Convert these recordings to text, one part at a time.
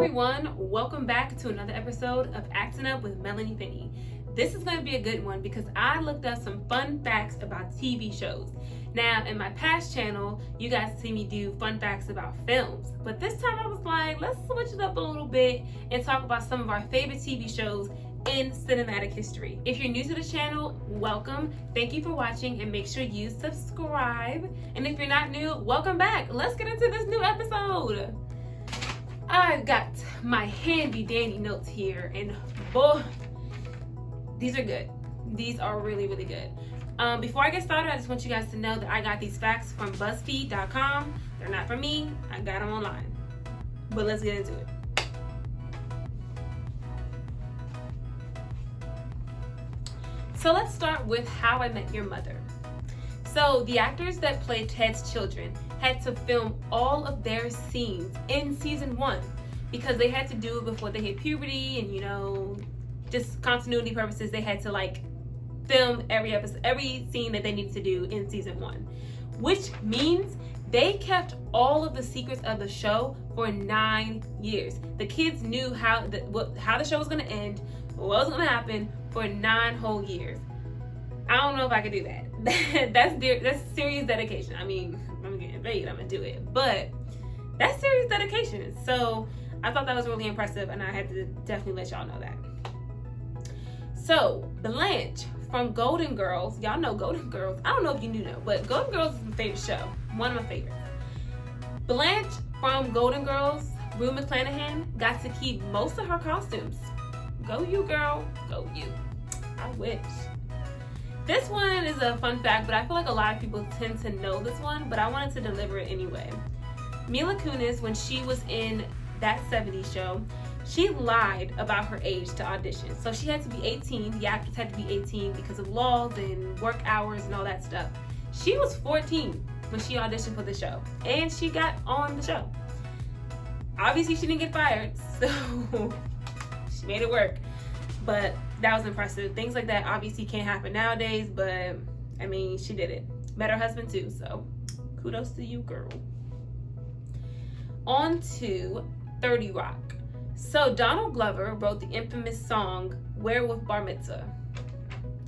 everyone, welcome back to another episode of Acting Up with Melanie Finney. This is going to be a good one because I looked up some fun facts about TV shows. Now, in my past channel, you guys see me do fun facts about films, but this time I was like, let's switch it up a little bit and talk about some of our favorite TV shows in cinematic history. If you're new to the channel, welcome. Thank you for watching and make sure you subscribe. And if you're not new, welcome back. Let's get into this new episode. I've got my handy dandy notes here and boy, these are good. These are really, really good. Before I get started, I just want you guys to know that I got these facts from BuzzFeed.com. They're not from me, I got them online. But let's get into it. So let's start with How I Met Your Mother. So the actors that played Ted's children had to film all of their scenes in season 1 because they had to do it before they hit puberty and just continuity purposes. They had to film every episode, every scene that they needed to do in season 1, which means they kept all of the secrets of the show for 9 years. The kids knew how the show was going to end, what was going to happen for 9 whole years. I don't know if I could do that. That's serious dedication. I mean, I'm getting paid, I'm gonna do it, but that's serious dedication. So I thought that was really impressive, and I had to definitely let y'all know that. So Blanche from Golden Girls, y'all know Golden Girls. I don't know if you knew that, but Golden Girls is my favorite show, one of my favorites. Blanche from Golden Girls, Rue McClanahan, got to keep most of her costumes. Go you, girl, go you. I wish. This one is a fun fact, but I feel like a lot of people tend to know this one, but I wanted to deliver it anyway. Mila Kunis, when she was in That 70s Show, she lied about her age to audition. So she had to be 18, the actress had to be 18 because of laws and work hours and all that stuff. She was 14 when she auditioned for the show, and she got on the show. Obviously she didn't get fired, so she made it work. But that was impressive. Things like that obviously can't happen nowadays, but I mean, she did it. Met her husband too, so kudos to you, girl. On to 30 Rock. So Donald Glover wrote the infamous song Werewolf Bar Mitzvah.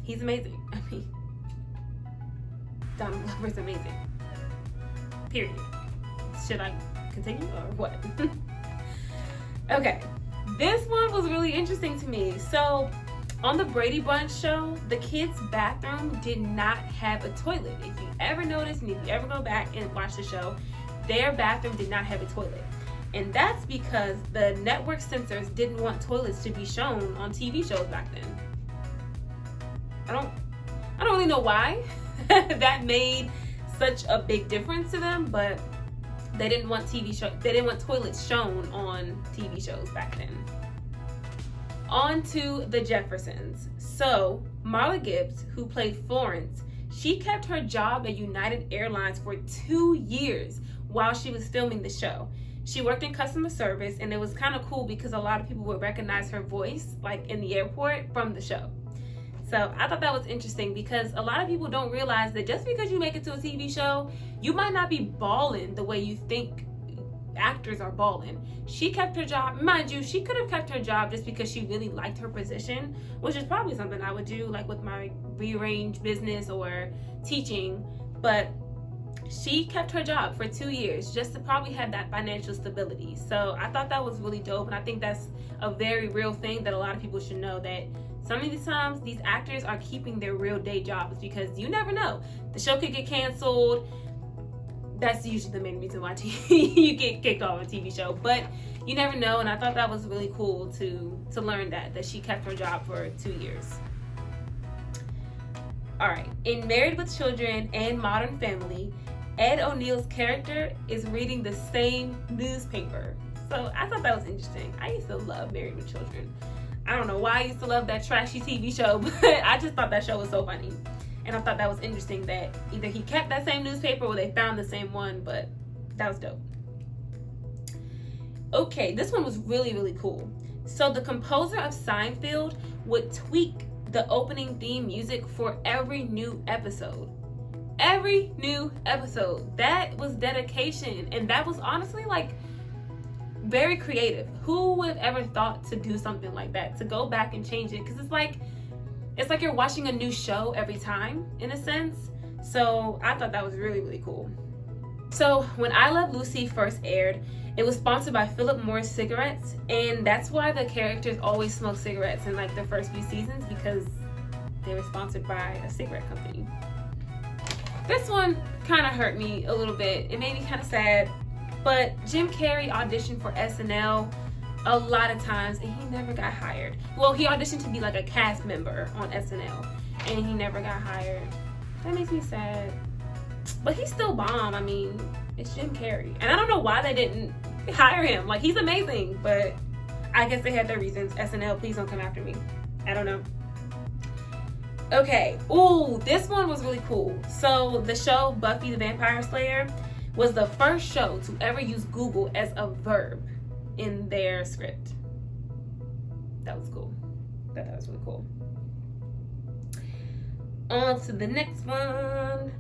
He's amazing. I mean, Donald Glover's amazing. Period. Should I continue or what? Okay. This one was really interesting to me. So on the Brady Bunch show, the kids' bathroom did not have a toilet. If you ever notice, and if you ever go back and watch the show, their bathroom did not have a toilet. And that's because the network censors didn't want toilets to be shown on TV shows back then. I don't really know why that made such a big difference to them, but they didn't want toilets shown on TV shows back then. On to the Jeffersons. So Marla Gibbs, who played Florence, she kept her job at United Airlines for 2 years while she was filming the show. She worked in customer service, and it was kind of cool because a lot of people would recognize her voice, in the airport, from the show. So I thought that was interesting because a lot of people don't realize that just because you make it to a TV show, you might not be balling the way you think actors are balling. She kept her job. Mind you, she could have kept her job just because she really liked her position, which is probably something I would do with my rearrange business or teaching. But she kept her job for 2 years just to probably have that financial stability. So I thought that was really dope, and I think that's a very real thing that a lot of people should know, that some of these times these actors are keeping their real day jobs because you never know. The show could get canceled. That's usually the main reason why you get kicked off a TV show, but you never know, and I thought that was really cool to learn that she kept her job for 2 years. All right, in Married with Children and Modern Family, Ed O'Neill's character is reading the same newspaper. So I thought that was interesting. I used to love Married with Children. I don't know why I used to love that trashy TV show, but I just thought that show was so funny. And I thought that was interesting that either he kept that same newspaper or they found the same one, but that was dope. Okay, this one was really, really cool. So the composer of Seinfeld would tweak the opening theme music for every new episode. Every new episode. That was dedication. And that was honestly very creative. Who would have ever thought to do something like that, to go back and change it? Because it's like you're watching a new show every time, in a sense. So I thought that was really, really cool. So when I Love Lucy first aired, it was sponsored by Philip Morris cigarettes, and that's why the characters always smoke cigarettes in like the first few seasons, because they were sponsored by a cigarette company. This one kind of hurt me a little bit. It made me kind of sad, but Jim Carrey auditioned for SNL a lot of times and he never got hired. Well, he auditioned to be like a cast member on SNL and he never got hired. That makes me sad. But he's still bomb. I mean, it's Jim Carrey. And I don't know why they didn't hire him. Like, he's amazing, but I guess they had their reasons. SNL, please don't come after me. I don't know. Okay. Ooh, this one was really cool. So the show Buffy the Vampire Slayer was the first show to ever use Google as a verb in their script. That was cool. That was really cool. On to the next one.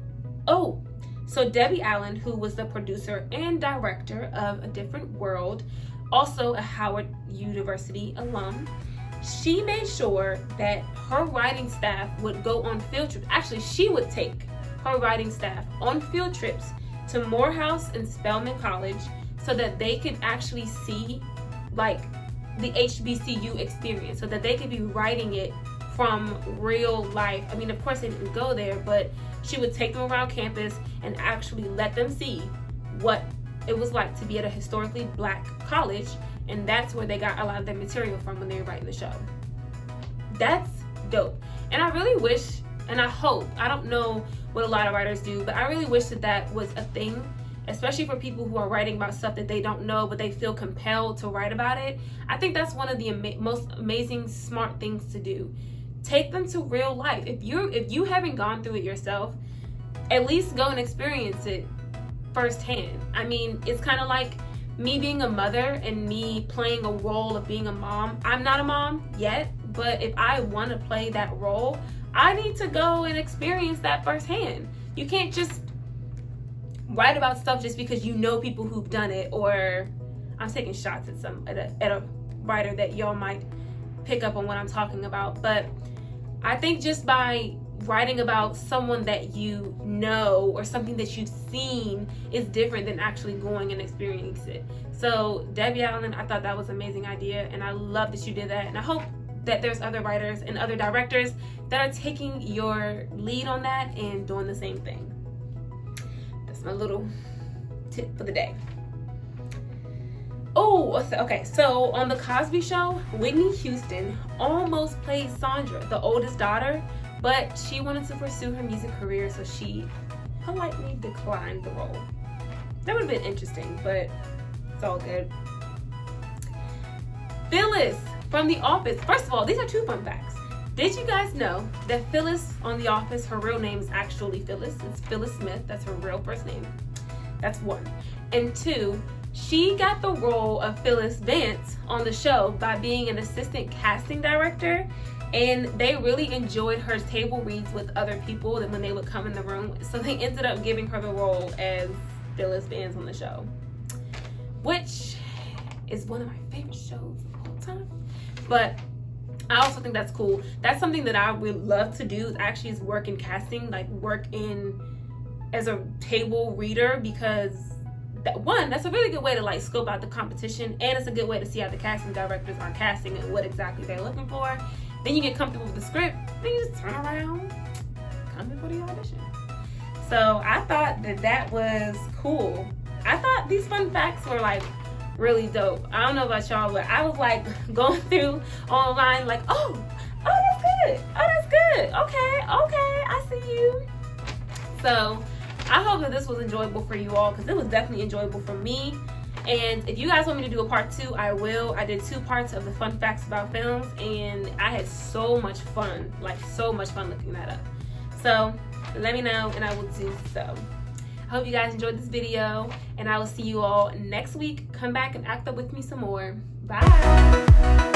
Oh, so Debbie Allen, who was the producer and director of A Different World, also a Howard University alum, she made sure that her writing staff would go on field trips. Actually, she would take her writing staff on field trips to Morehouse and Spelman College so that they could actually see like the HBCU experience, so that they could be writing it from real life. I mean, of course they didn't go there, but she would take them around campus and actually let them see what it was like to be at a historically black college, and that's where they got a lot of their material from when they were writing the show. That's dope. And I really wish, and I hope, I don't know what a lot of writers do, but I really wish that that was a thing, especially for people who are writing about stuff that they don't know, but they feel compelled to write about it. I think that's one of the most amazing, smart things to do. Take them to real life. If you haven't gone through it yourself, at least go and experience it firsthand. I mean, it's kind of like me being a mother and me playing a role of being a mom. I'm not a mom yet, but if I want to play that role, I need to go and experience that firsthand. You can't just write about stuff just because you know people who've done it, or I'm taking shots at a writer that y'all might pick up on what I'm talking about. But I think just by writing about someone that you know or something that you've seen is different than actually going and experiencing it. So Debbie Allen, I thought that was an amazing idea, and I love that you did that, and I hope that there's other writers and other directors that are taking your lead on that and doing the same thing. That's my little tip for the day. Oh, okay, so on The Cosby Show, Whitney Houston almost played Sandra, the oldest daughter, but she wanted to pursue her music career, so she politely declined the role. That would have been interesting, but it's all good. Phyllis from The Office. First of all, these are two fun facts. Did you guys know that Phyllis on The Office, her real name is actually Phyllis? It's Phyllis Smith. That's her real first name. That's one. And two, she got the role of Phyllis Vance on the show by being an assistant casting director, and they really enjoyed her table reads with other people when they would come in the room, so they ended up giving her the role as Phyllis Vance on the show, which is one of my favorite shows of all time. But I also think that's cool. That's something that I would love to do, actually, is work in casting, like work in as a table reader, because that's a really good way to like scope out the competition, and it's a good way to see how the casting directors are casting and what exactly they're looking for. Then you get comfortable with the script, then you just turn around, come in for the audition. So I thought that was cool. I thought these fun facts were like really dope. I don't know about y'all, but I was like going through online like, oh, that's good. Oh, that's good. Okay, I see you. So I hope that this was enjoyable for you all, because it was definitely enjoyable for me. And if you guys want me to do a part 2, I will. I did 2 parts of the fun facts about films, and I had so much fun, like so much fun looking that up. So let me know and I will do so. I hope you guys enjoyed this video, and I will see you all next week. Come back and act up with me some more. Bye.